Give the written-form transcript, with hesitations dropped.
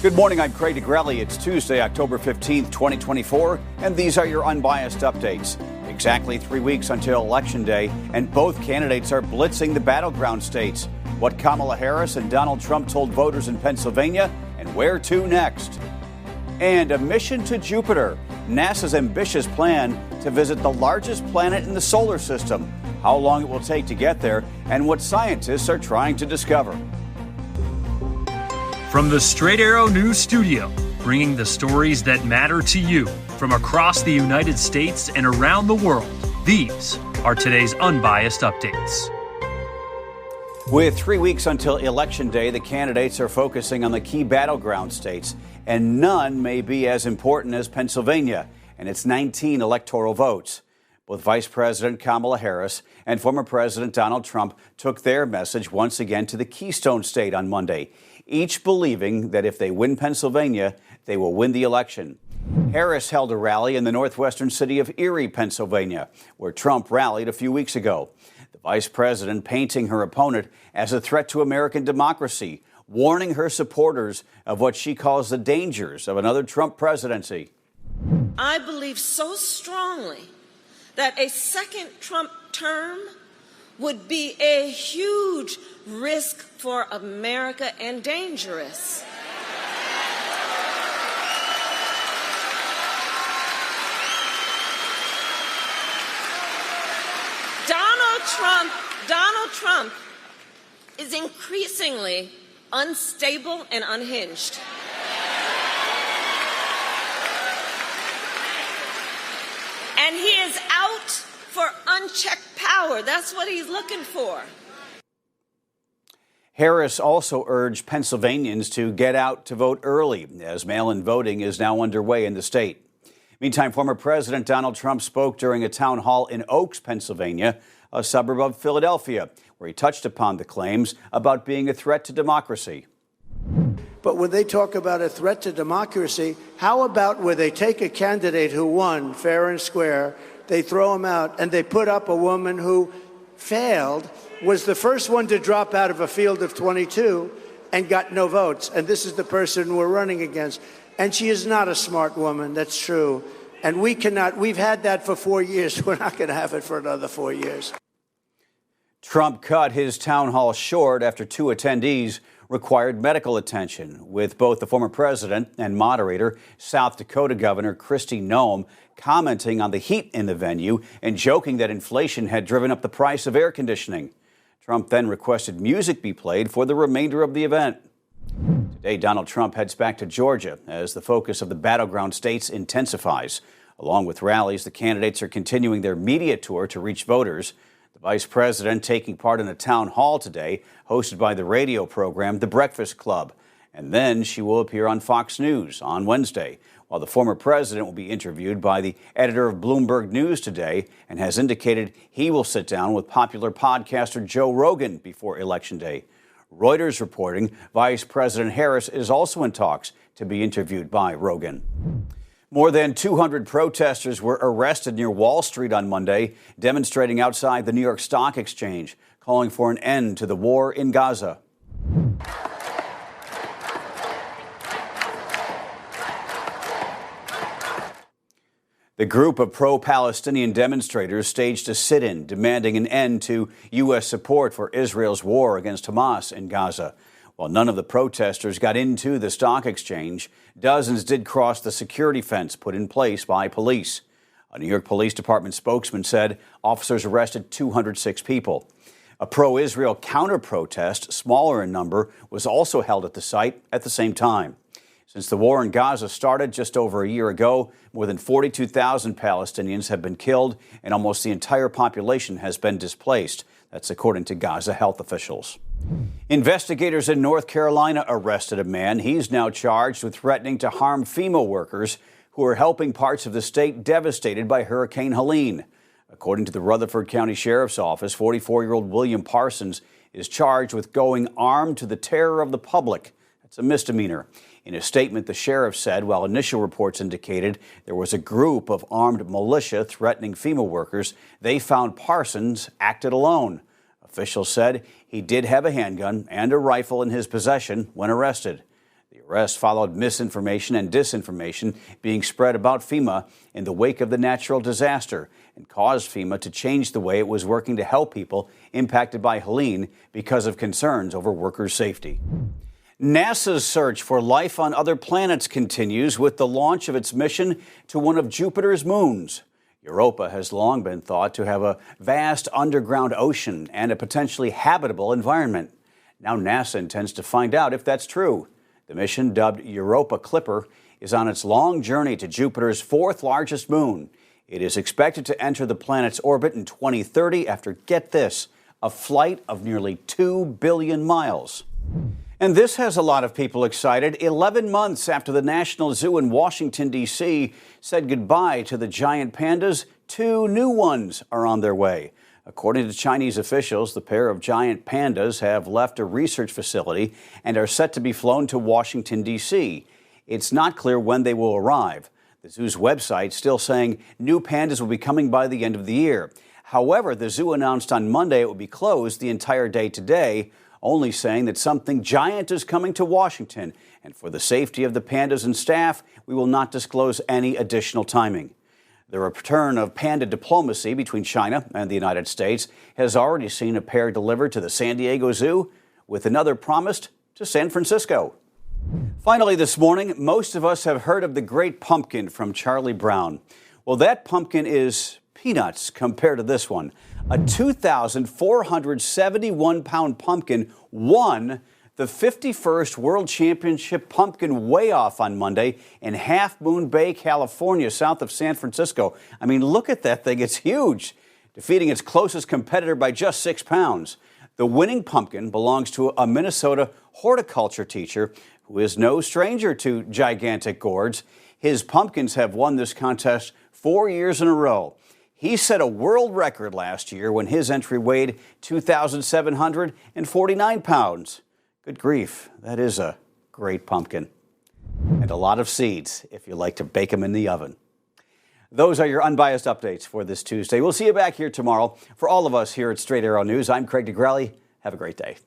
Good morning, I'm Craig DeGrelli. It's Tuesday, October 15th, 2024, and these are your Unbiased Updates. Exactly 3 weeks until Election Day, and both candidates are blitzing the battleground states. What Kamala Harris and Donald Trump told voters in Pennsylvania, and where to next. And a mission to Jupiter, NASA's ambitious plan to visit the largest planet in the solar system, how long it will take to get there, and what scientists are trying to discover. From the Straight Arrow News Studio, bringing the stories that matter to you from across the United States and around the world, these are today's Unbiased Updates. With 3 weeks until Election Day, the candidates are focusing on the key battleground states, and none may be as important as Pennsylvania and its 19 electoral votes. Both Vice President Kamala Harris and former President Donald Trump took their message once again to the Keystone State on Monday, each believing that if they win Pennsylvania, they will win the election. Harris held a rally in the northwestern city of Erie, Pennsylvania, where Trump rallied a few weeks ago. The vice president painting her opponent as a threat to American democracy, warning her supporters of what she calls the dangers of another Trump presidency. I believe so strongly that a second Trump term would be a huge risk for America and dangerous. Donald Trump is increasingly unstable and unhinged. And he is out for unchecked power. That's what he's looking for. Harris also urged Pennsylvanians to get out to vote early, as mail-in voting is now underway in the state. Meantime, former President Donald Trump spoke during a town hall in Oaks, Pennsylvania, a suburb of Philadelphia, where he touched upon the claims about being a threat to democracy. But when they talk about a threat to democracy, how about where they take a candidate who won fair and square, they throw him out, and they put up a woman who failed, was the first one to drop out of a field of 22 and got no votes. And this is the person we're running against. And she is not a smart woman, that's true. And we've had that for 4 years. We're not going to have it for another 4 years. Trump cut his town hall short after two attendees required medical attention, with both the former president and moderator, South Dakota Governor Kristi Noem, commenting on the heat in the venue and joking that inflation had driven up the price of air conditioning. Trump then requested music be played for the remainder of the event. Today, Donald Trump heads back to Georgia as the focus of the battleground states intensifies. Along with rallies, the candidates are continuing their media tour to reach voters. The vice president taking part in a town hall today, hosted by the radio program The Breakfast Club. And then she will appear on Fox News on Wednesday, while the former president will be interviewed by the editor of Bloomberg News today and has indicated he will sit down with popular podcaster Joe Rogan before Election Day. Reuters reporting Vice President Harris is also in talks to be interviewed by Rogan. More than 200 protesters were arrested near Wall Street on Monday, demonstrating outside the New York Stock Exchange, calling for an end to the war in Gaza. The group of pro-Palestinian demonstrators staged a sit-in demanding an end to U.S. support for Israel's war against Hamas in Gaza. While none of the protesters got into the stock exchange, dozens did cross the security fence put in place by police. A New York Police Department spokesman said officers arrested 206 people. A pro-Israel counter-protest, smaller in number, was also held at the site at the same time. Since the war in Gaza started just over a year ago, more than 42,000 Palestinians have been killed and almost the entire population has been displaced. That's according to Gaza health officials. Investigators in North Carolina arrested a man. He's now charged with threatening to harm FEMA workers who are helping parts of the state devastated by Hurricane Helene. According to the Rutherford County Sheriff's Office, 44-year-old William Parsons is charged with going armed to the terror of the public. That's a misdemeanor. In a statement, the sheriff said while initial reports indicated there was a group of armed militia threatening FEMA workers, they found Parsons acted alone. Officials said he did have a handgun and a rifle in his possession when arrested. The The arrest followed misinformation and disinformation being spread about FEMA in the wake of the natural disaster and caused FEMA to change the way it was working to help people impacted by Helene because of concerns over workers' safety. NASA's search for life on other planets continues with the launch of its mission to one of Jupiter's moons. Europa has long been thought to have a vast underground ocean and a potentially habitable environment. Now NASA intends to find out if that's true. The mission, dubbed Europa Clipper, is on its long journey to Jupiter's fourth largest moon. It is expected to enter the planet's orbit in 2030 after, get this, a flight of nearly 2 billion miles. And this has a lot of people excited. 11 months after the National Zoo in Washington, D.C. said goodbye to the giant pandas, 2 new ones are on their way. According to Chinese officials, the pair of giant pandas have left a research facility and are set to be flown to Washington, D.C. It's not clear when they will arrive. The zoo's website still saying new pandas will be coming by the end of the year. However, the zoo announced on Monday it would be closed the entire day today, only saying that something giant is coming to Washington. And for the safety of the pandas and staff, we will not disclose any additional timing. The return of panda diplomacy between China and the United States has already seen a pair delivered to the San Diego Zoo, with another promised to San Francisco. Finally this morning, most of us have heard of the Great Pumpkin from Charlie Brown. Well, that pumpkin is peanuts compared to this one. A 2,471-pound pumpkin won the 51st World Championship Pumpkin Weigh-Off on Monday in Half Moon Bay, California, south of San Francisco. I mean, look at that thing. It's huge, defeating its closest competitor by just 6 pounds. The winning pumpkin belongs to a Minnesota horticulture teacher who is no stranger to gigantic gourds. His pumpkins have won this contest 4 years in a row. He set a world record last year when his entry weighed 2,749 pounds. Good grief, that is a great pumpkin. And a lot of seeds if you like to bake them in the oven. Those are your unbiased updates for this Tuesday. We'll see you back here tomorrow. For all of us here at Straight Arrow News, I'm Craig DeGrelli. Have a great day.